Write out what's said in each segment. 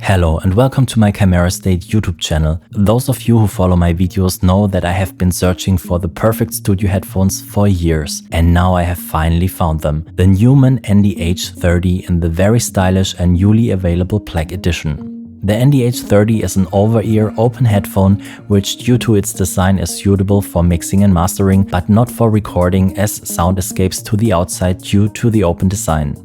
Hello and welcome to my Camera State YouTube channel. Those of you who follow my videos know that I have been searching for the perfect studio headphones for years, and now I have finally found them. The Neumann NDH 30 in the very stylish and newly available Black Edition. The NDH 30 is an over-ear open headphone which due to its design is suitable for mixing and mastering but not for recording, as sound escapes to the outside due to the open design.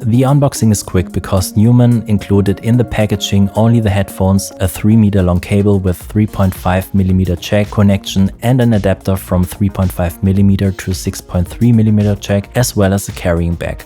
The unboxing is quick because Neumann included in the packaging only the headphones, a 3-meter long cable with 3.5mm jack connection and an adapter from 3.5mm to 6.3mm jack, as well as a carrying bag.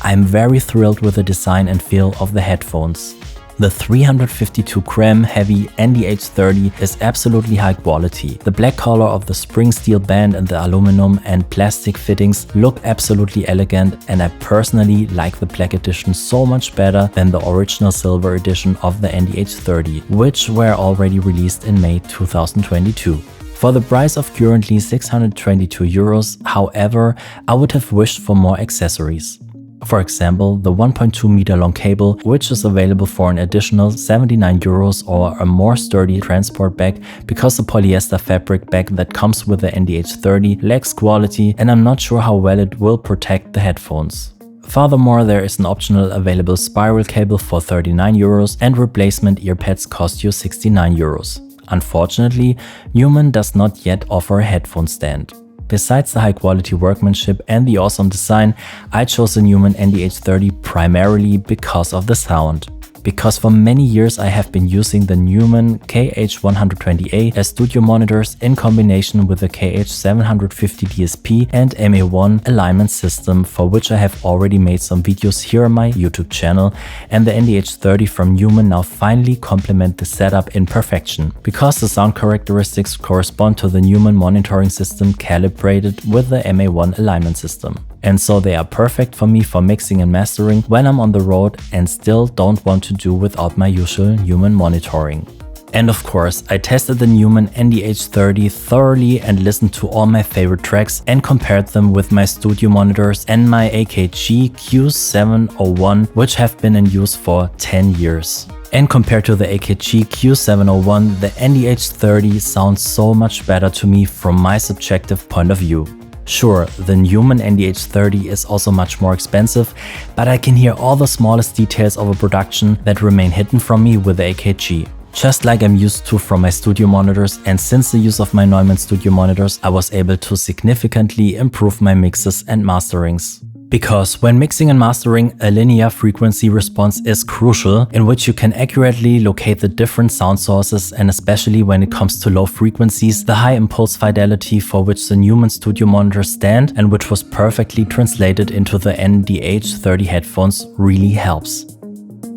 I'm very thrilled with the design and feel of the headphones. The 352 gram heavy NDH 30 is absolutely high quality. The black color of the spring steel band and the aluminum and plastic fittings look absolutely elegant, and I personally like the Black Edition so much better than the original silver edition of the NDH 30, which were already released in May 2022. For the price of currently 622 euros, however, I would have wished for more accessories. For example, the 1.2 meter long cable, which is available for an additional 79 euros, or a more sturdy transport bag, because the polyester fabric bag that comes with the NDH 30 lacks quality and I'm not sure how well it will protect the headphones. Furthermore, there is an optional available spiral cable for 39 euros and replacement earpads cost you 69 euros. Unfortunately, Neumann does not yet offer a headphone stand. Besides the high quality workmanship and the awesome design, I chose the Neumann NDH 30 primarily because of the sound. Because for many years I have been using the Neumann KH120A as studio monitors in combination with the KH750 DSP and MA1 alignment system, for which I have already made some videos here on my YouTube channel, and the NDH 30 from Neumann now finally complement the setup in perfection, because the sound characteristics correspond to the Neumann monitoring system calibrated with the MA1 alignment system. And so they are perfect for me for mixing and mastering when I'm on the road and still don't want to do without my usual Neumann monitoring. And of course, I tested the Neumann NDH 30 thoroughly and listened to all my favorite tracks and compared them with my studio monitors and my AKG Q701, which have been in use for 10 years. And compared to the AKG Q701, the NDH 30 sounds so much better to me from my subjective point of view. Sure, the Neumann NDH 30 is also much more expensive, but I can hear all the smallest details of a production that remain hidden from me with the AKG. Just like I'm used to from my studio monitors, and since the use of my Neumann studio monitors, I was able to significantly improve my mixes and masterings. Because when mixing and mastering, a linear frequency response is crucial, in which you can accurately locate the different sound sources, and especially when it comes to low frequencies, the high impulse fidelity for which the Neumann studio monitors stand and which was perfectly translated into the NDH 30 headphones really helps.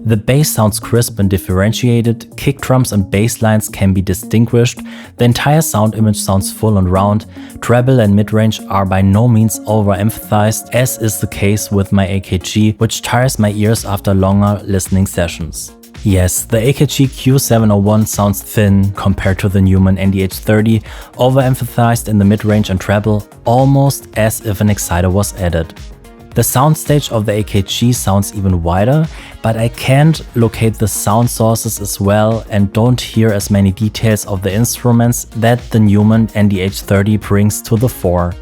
The bass sounds crisp and differentiated, kick drums and bass lines can be distinguished, the entire sound image sounds full and round, treble and mid-range are by no means overemphasized, as is the case with my AKG, which tires my ears after longer listening sessions. Yes, the AKG Q701 sounds thin compared to the Neumann NDH 30, overemphasized in the mid-range and treble, almost as if an exciter was added. The soundstage of the AKG sounds even wider, but I can't locate the sound sources as well and don't hear as many details of the instruments that the Neumann NDH 30 brings to the fore.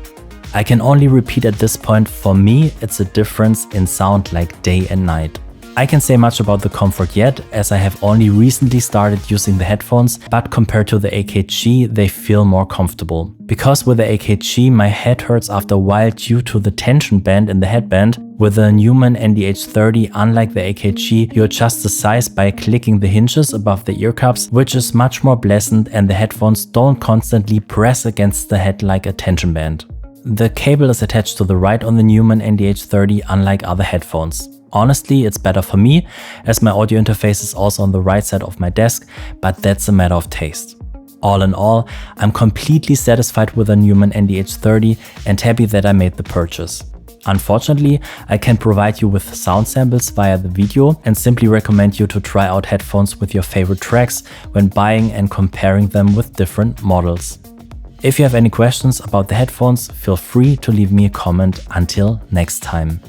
I can only repeat at this point, for me it's a difference in sound like day and night. I can't say much about the comfort yet, as I have only recently started using the headphones, but compared to the AKG they feel more comfortable. Because with the AKG my head hurts after a while due to the tension band in the headband, with the Neumann NDH 30, unlike the AKG, you adjust the size by clicking the hinges above the ear cups, which is much more pleasant, and the headphones don't constantly press against the head like a tension band. The cable is attached to the right on the Neumann NDH 30, unlike other headphones. Honestly, it's better for me, as my audio interface is also on the right side of my desk, but that's a matter of taste. All in all, I'm completely satisfied with the Neumann NDH 30 and happy that I made the purchase. Unfortunately, I can't provide you with sound samples via the video and simply recommend you to try out headphones with your favorite tracks when buying and comparing them with different models. If you have any questions about the headphones, feel free to leave me a comment. Until next time.